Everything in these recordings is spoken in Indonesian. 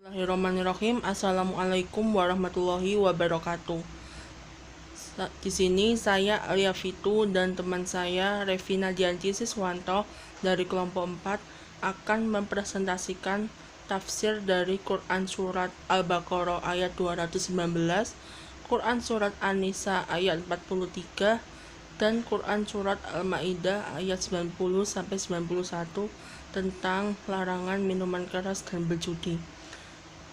Bismillahirrahmanirrahim. Assalamualaikum warahmatullahi wabarakatuh. Di sini saya Alia Fitu dan teman saya Revina Dianti Siswanto dari kelompok 4 akan mempresentasikan tafsir dari Quran Surat Al-Baqarah ayat 219, Quran Surat An-Nisa ayat 43, dan Quran Surat Al-Ma'idah ayat 90-91 tentang larangan minuman keras dan berjudi.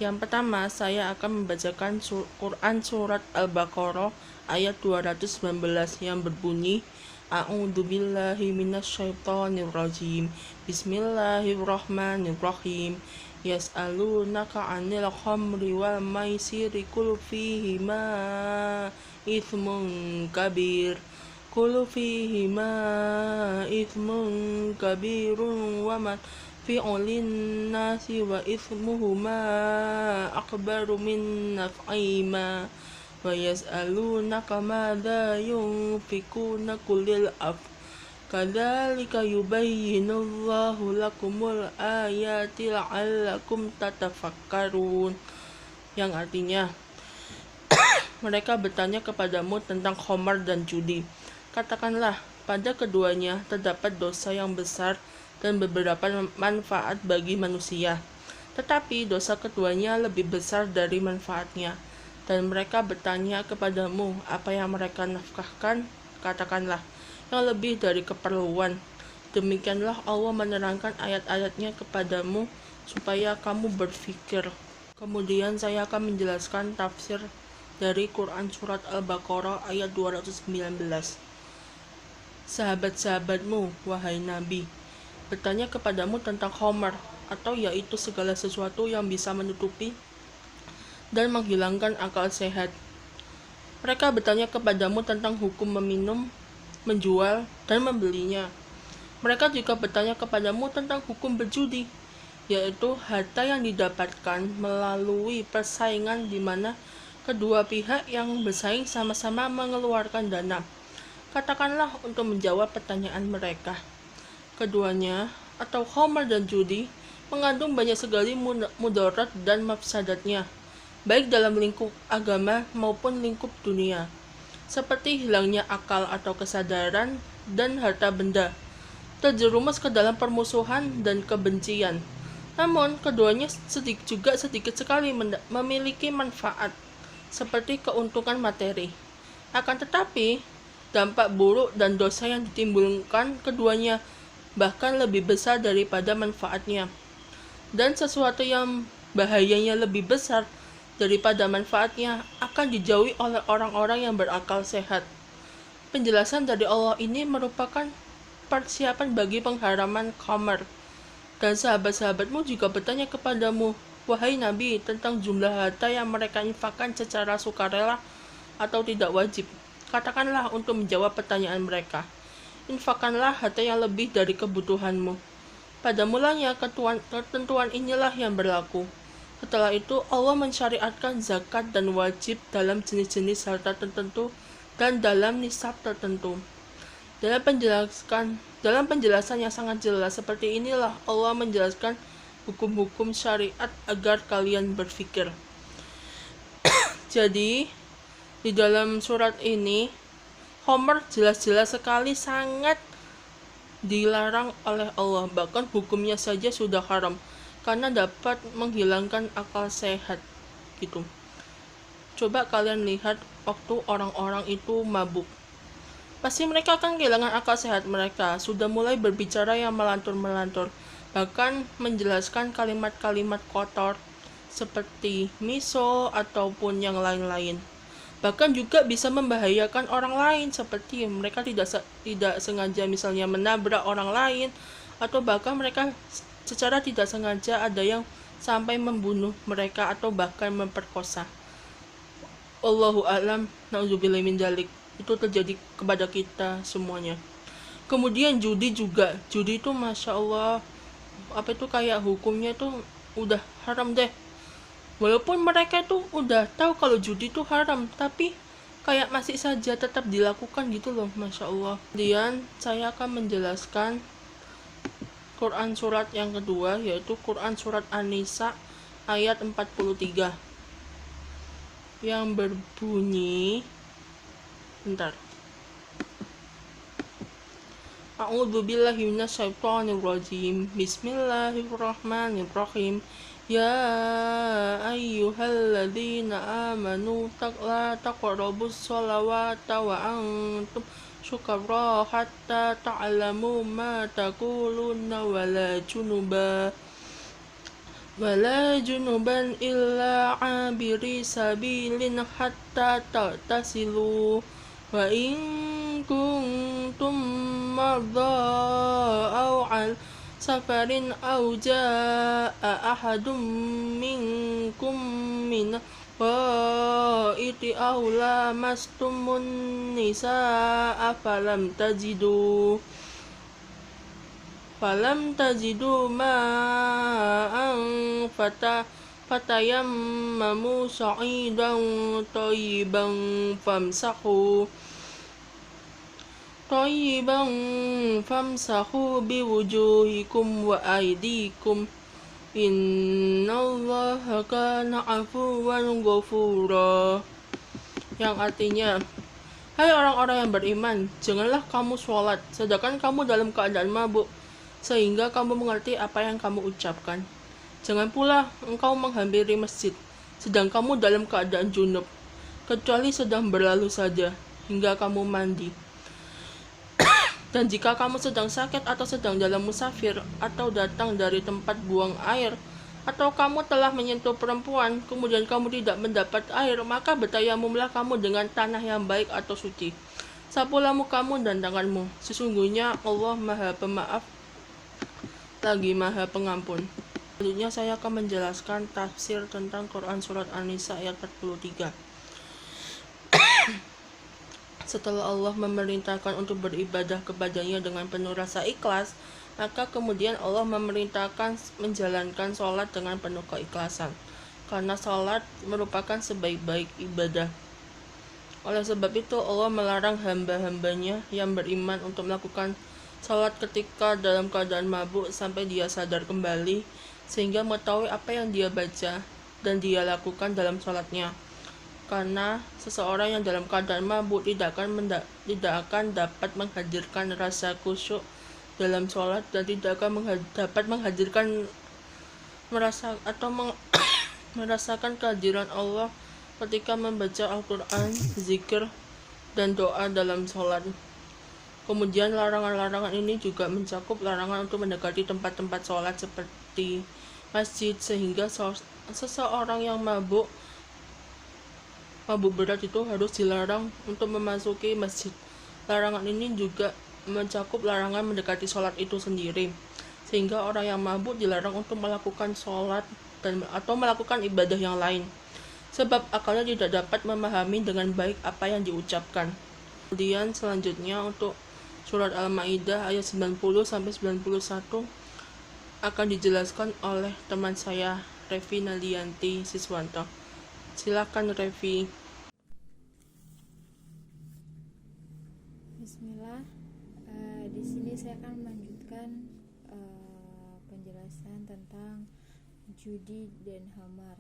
Yang pertama, saya akan membacakan Quran Surat Al-Baqarah ayat 219 yang berbunyi, A'udzubillahi minasyaitonirrajim. Bismillahirrahmanirrahim. Yas'alunaka 'anil khamri wal maisiri qul fihima itsmun kabir. Qul fihima itsmun kabirun wa fi'lin nasi wa ithmuhuma akbaru min naf'ihima wa yas'alunaka madza yunfikuna qulil af kadzalika yubayyinullahu lakumul ayati la'allakum tatafakkarun, yang artinya mereka bertanya kepadamu tentang khamar dan judi. Katakanlah, pada keduanya terdapat dosa yang besar dan beberapa manfaat bagi manusia. Tetapi dosa keduanya lebih besar dari manfaatnya. Dan mereka bertanya kepadamu apa yang mereka nafkahkan. Katakanlah, yang lebih dari keperluan. Demikianlah Allah menerangkan ayat-ayatnya kepadamu supaya kamu berfikir. Kemudian saya akan menjelaskan tafsir dari Quran Surat Al-Baqarah ayat 219. Sahabat-sahabatmu, wahai Nabi, bertanya kepadamu tentang khamar, atau yaitu segala sesuatu yang bisa menutupi dan menghilangkan akal sehat. Mereka bertanya kepadamu tentang hukum meminum, menjual, dan membelinya. Mereka juga bertanya kepadamu tentang hukum berjudi, yaitu harta yang didapatkan melalui persaingan di mana kedua pihak yang bersaing sama-sama mengeluarkan dana. Katakanlah untuk menjawab pertanyaan mereka, keduanya atau khamar dan judi mengandung banyak sekali mudarat dan mafsadatnya, baik dalam lingkup agama maupun lingkup dunia, seperti hilangnya akal atau kesadaran dan harta benda, terjerumus ke dalam permusuhan dan kebencian. Namun keduanya juga sedikit sekali memiliki manfaat, seperti keuntungan materi. Akan tetapi dampak buruk dan dosa yang ditimbulkan keduanya bahkan lebih besar daripada manfaatnya, dan sesuatu yang bahayanya lebih besar daripada manfaatnya akan dijauhi oleh orang-orang yang berakal sehat. Penjelasan dari Allah ini merupakan persiapan bagi pengharaman khamar. Dan sahabat-sahabatmu juga bertanya kepadamu, wahai Nabi, tentang jumlah harta yang mereka infakkan secara sukarela atau tidak wajib. Katakanlah untuk menjawab pertanyaan mereka, infakkanlah harta yang lebih dari kebutuhanmu. Pada mulanya ketentuan inilah yang berlaku. Setelah itu Allah mensyariatkan zakat dan wajib dalam jenis-jenis harta tertentu dan dalam nisab tertentu. Dalam penjelasan yang sangat jelas seperti inilah Allah menjelaskan hukum-hukum syariat agar kalian berfikir. Jadi di dalam surat ini khamar jelas-jelas sekali sangat dilarang oleh Allah, bahkan hukumnya saja sudah haram karena dapat menghilangkan akal sehat gitu. Coba kalian lihat waktu orang-orang itu mabuk, pasti mereka akan kehilangan akal sehat. Mereka sudah mulai berbicara yang melantur-melantur, bahkan menjelaskan kalimat-kalimat kotor seperti miso ataupun yang lain-lain. Bahkan juga bisa membahayakan orang lain, seperti mereka tidak sengaja misalnya menabrak orang lain, atau bahkan mereka secara tidak sengaja ada yang sampai membunuh mereka atau bahkan memperkosa. Allahu a'lam, na'udzubillahi min dzalik. Itu terjadi kepada kita semuanya. Kemudian judi juga. Judi itu Masya Allah, kayak hukumnya itu udah haram deh. Walaupun mereka tuh udah tahu kalau judi itu haram, tapi kayak masih saja tetap dilakukan gitu loh, Masya Allah. Kemudian saya akan menjelaskan Quran surat yang kedua, yaitu Quran surat An-Nisa ayat 43 yang berbunyi, bentar. A'udzu billahi minasyaitonir rajim. Bismillahirrahmanirrahim. Ya ayyuhalladzina amanu la taqrabus sholawata wa antum syukara hatta ta'lamu ma taquluna wala junuban illa abiri sabilin hatta ta'tasilu wa in kuntum marda aw al safarin aw jaa ahadum minkum min ghaiti aw lamastumun nisaa falam tajidu ma'an fatayammamu sa'idan thayyiban famsahu biwujuhikum wa aydikum innallaha kana afuwan ghafura. Yang artinya, hai orang-orang yang beriman, janganlah kamu sholat sedangkan kamu dalam keadaan mabuk, sehingga kamu mengerti apa yang kamu ucapkan. Jangan pula engkau menghampiri masjid sedang kamu dalam keadaan junub, kecuali sedang berlalu saja hingga kamu mandi. Dan jika kamu sedang sakit atau sedang dalam musafir, atau datang dari tempat buang air, atau kamu telah menyentuh perempuan, kemudian kamu tidak mendapat air, maka bertayamumlah kamu dengan tanah yang baik atau suci. Sapulah mukamu dan tanganmu. Sesungguhnya Allah Maha Pemaaf lagi Maha Pengampun. Selanjutnya saya akan menjelaskan tafsir tentang Quran Surat An-Nisa ayat 43. Setelah Allah memerintahkan untuk beribadah kepadanya dengan penuh rasa ikhlas, maka kemudian Allah memerintahkan menjalankan sholat dengan penuh keikhlasan, karena sholat merupakan sebaik-baik ibadah. Oleh sebab itu Allah melarang hamba-hambanya yang beriman untuk melakukan sholat ketika dalam keadaan mabuk sampai dia sadar kembali, sehingga mengetahui apa yang dia baca dan dia lakukan dalam sholatnya. Karena seseorang yang dalam keadaan mabuk tidak akan dapat menghadirkan rasa khusyuk dalam sholat, dan tidak akan dapat menghadirkan merasakan kehadiran Allah ketika membaca Al-Quran, zikir, dan doa dalam sholat. Kemudian larangan-larangan ini juga mencakup larangan untuk mendekati tempat-tempat sholat seperti masjid, sehingga seseorang yang mabuk berat itu harus dilarang untuk memasuki masjid. Larangan ini juga mencakup larangan mendekati sholat itu sendiri, sehingga orang yang mabuk dilarang untuk melakukan sholat atau melakukan ibadah yang lain, sebab akalnya tidak dapat memahami dengan baik apa yang diucapkan. Kemudian selanjutnya untuk Surat Al-Maidah ayat 90-91 akan dijelaskan oleh teman saya Revi Nalianti Siswanto. Silakan Revi. Bismillah. Di sini saya akan melanjutkan penjelasan tentang judi dan khamar.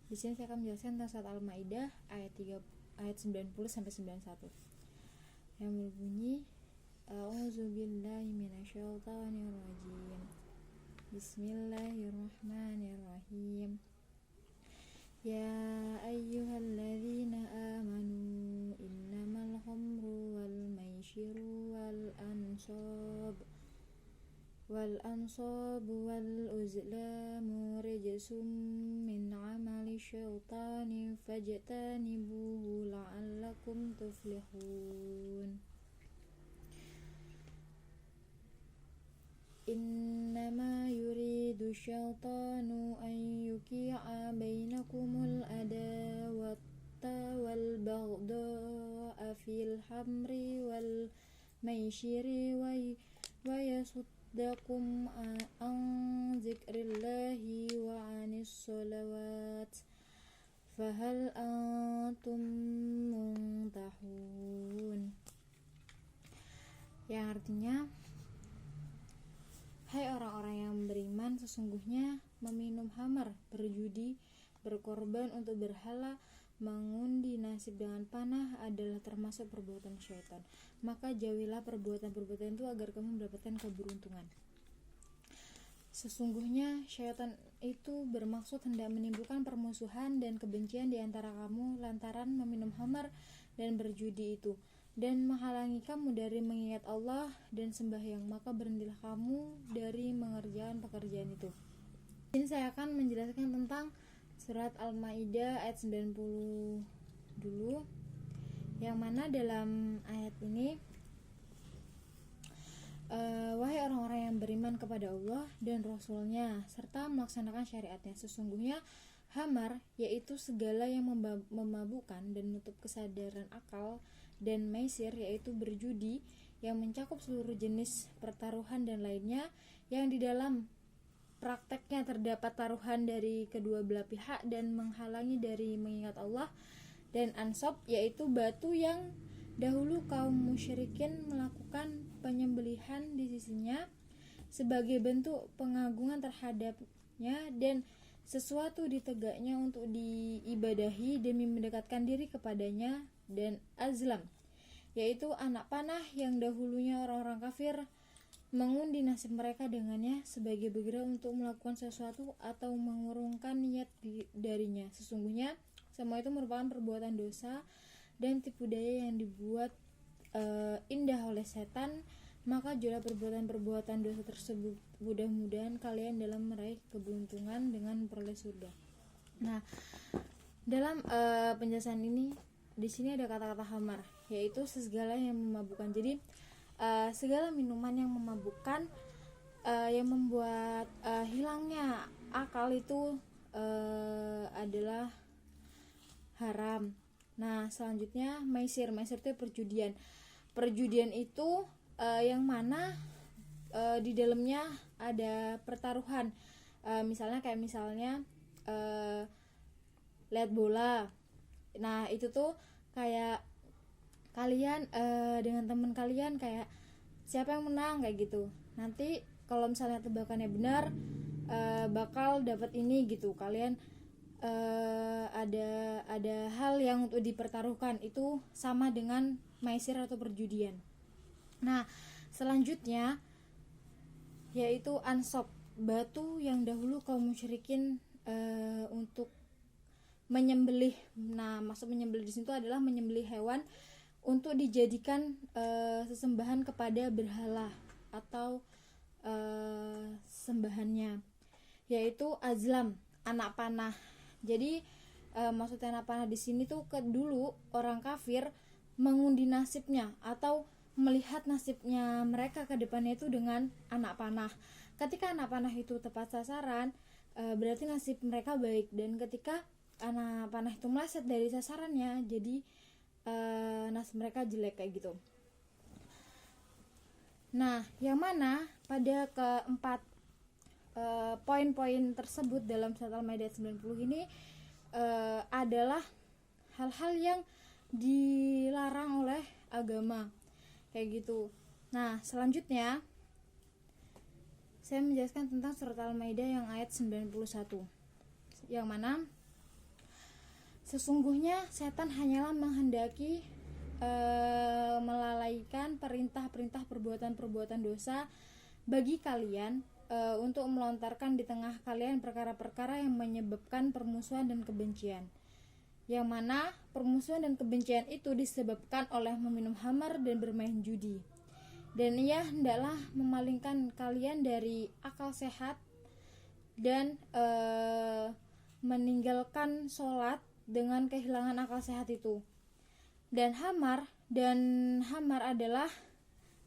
Di sini saya akan menjelaskan tentang Surat Al-Maidah ayat 90 sampai 91 yang berbunyi, A'udzubillahi minasyaitonirrajim. Bismillahirrahmanirrahim. Ya ayyuhalladzina amanu innamal khamru wal maisiru wal ansabu wal uzlamu rijsum min amali syaitani fajtanibuhu la'allakum tuflihun. Innama yuridu syaitanu an yuqi'a bainakumul adawata wal baghdha'a fil hamri wal maisiri wa yasuddakum an zikrillahi wa anis sholawat fahal antum muntahun. Yang artinya, Hai orang-orang yang beriman, sesungguhnya meminum khamar, berjudi, berkorban untuk berhala, mengundi nasib dengan panah adalah termasuk perbuatan syaitan. Maka jauhilah perbuatan-perbuatan itu agar kamu mendapatkan keberuntungan. Sesungguhnya syaitan itu bermaksud hendak menimbulkan permusuhan dan kebencian di antara kamu lantaran meminum khamar dan berjudi itu, dan menghalangi kamu dari mengingat Allah dan sembahyang. Maka berhentilah kamu dari mengerjakan pekerjaan itu. Ini saya akan menjelaskan tentang surat Al-Maidah ayat 90 dulu, yang mana dalam ayat ini wahai orang-orang yang beriman kepada Allah dan Rasul-Nya serta melaksanakan syariatnya, sesungguhnya khamar yaitu segala yang memabukkan dan menutup kesadaran akal, dan maisir yaitu berjudi yang mencakup seluruh jenis pertaruhan dan lainnya yang di dalam prakteknya terdapat taruhan dari kedua belah pihak dan menghalangi dari mengingat Allah, dan ansab yaitu batu yang dahulu kaum musyrikin melakukan penyembelihan di sisinya sebagai bentuk pengagungan terhadapnya dan sesuatu ditegaknya untuk diibadahi demi mendekatkan diri kepadanya, dan azlam yaitu anak panah yang dahulunya orang-orang kafir mengundi nasib mereka dengannya sebagai bergerak untuk melakukan sesuatu atau mengurungkan niat darinya. Sesungguhnya semua itu merupakan perbuatan dosa dan tipu daya yang dibuat indah oleh setan. Maka jauhilah perbuatan-perbuatan dosa tersebut. Mudah-mudahan kalian dalam meraih keberuntungan dengan memperoleh surga. Nah, dalam penjelasan ini di sini ada kata-kata khamar, yaitu segala yang memabukkan. Jadi segala minuman yang memabukkan yang membuat hilangnya akal itu adalah haram. Nah, selanjutnya maisir itu perjudian. Perjudian itu yang mana di dalamnya ada pertaruhan. Misalnya lihat bola. Nah, itu tuh kayak kalian dengan teman kalian kayak siapa yang menang kayak gitu. Nanti kalau misalnya tebakannya benar bakal dapat ini gitu. Kalian ada hal yang untuk dipertaruhkan, itu sama dengan maisir atau perjudian. Nah, selanjutnya yaitu ansab, batu yang dahulu kaum musyrikin untuk menyembelih. Nah, maksud menyembelih di situ adalah menyembelih hewan untuk dijadikan sesembahan kepada berhala atau sembahannya, yaitu azlam, anak panah. Jadi maksudnya anak panah di sini tuh dulu orang kafir mengundi nasibnya atau melihat nasibnya mereka ke depannya itu dengan anak panah. Ketika anak panah itu tepat sasaran, berarti nasib mereka baik, dan ketika anak panah itu meleset dari sasarannya, jadi nasib mereka jelek kayak gitu. Nah, yang mana pada keempat poin-poin tersebut dalam surat Al-Maidah 90 ini adalah hal-hal yang dilarang oleh agama kayak gitu. Nah, selanjutnya saya menjelaskan tentang surat Al-Maidah yang ayat 91, yang mana sesungguhnya setan hanyalah menghendaki melalaikan perintah-perintah perbuatan-perbuatan dosa bagi kalian, untuk melontarkan di tengah kalian perkara-perkara yang menyebabkan permusuhan dan kebencian, yang mana permusuhan dan kebencian itu disebabkan oleh meminum khamar dan bermain judi, dan ia hendaklah memalingkan kalian dari akal sehat dan meninggalkan sholat dengan kehilangan akal sehat itu. Dan hamar adalah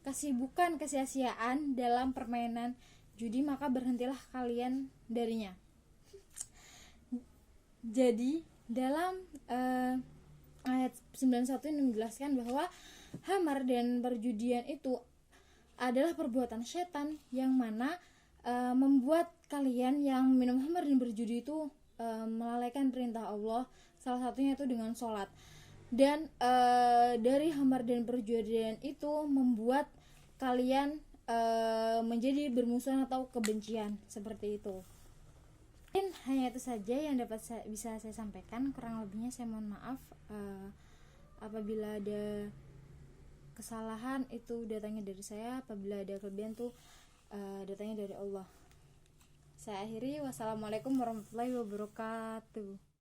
kesibukan, kesia-siaan dalam permainan judi, maka berhentilah kalian darinya. Jadi dalam ayat 91 ini menjelaskan bahwa hamar dan perjudian itu adalah perbuatan setan yang mana membuat kalian yang minum hamar dan berjudi itu melalaikan perintah Allah, salah satunya itu dengan sholat. Dan dari hamar dan perjudian itu membuat kalian menjadi bermusuhan atau kebencian seperti itu. Dan hanya itu saja yang dapat bisa saya sampaikan. Kurang lebihnya saya mohon maaf. Apabila ada kesalahan itu datangnya dari saya, apabila ada kelebihan tuh datangnya dari Allah. Saya akhiri, wassalamualaikum warahmatullahi wabarakatuh.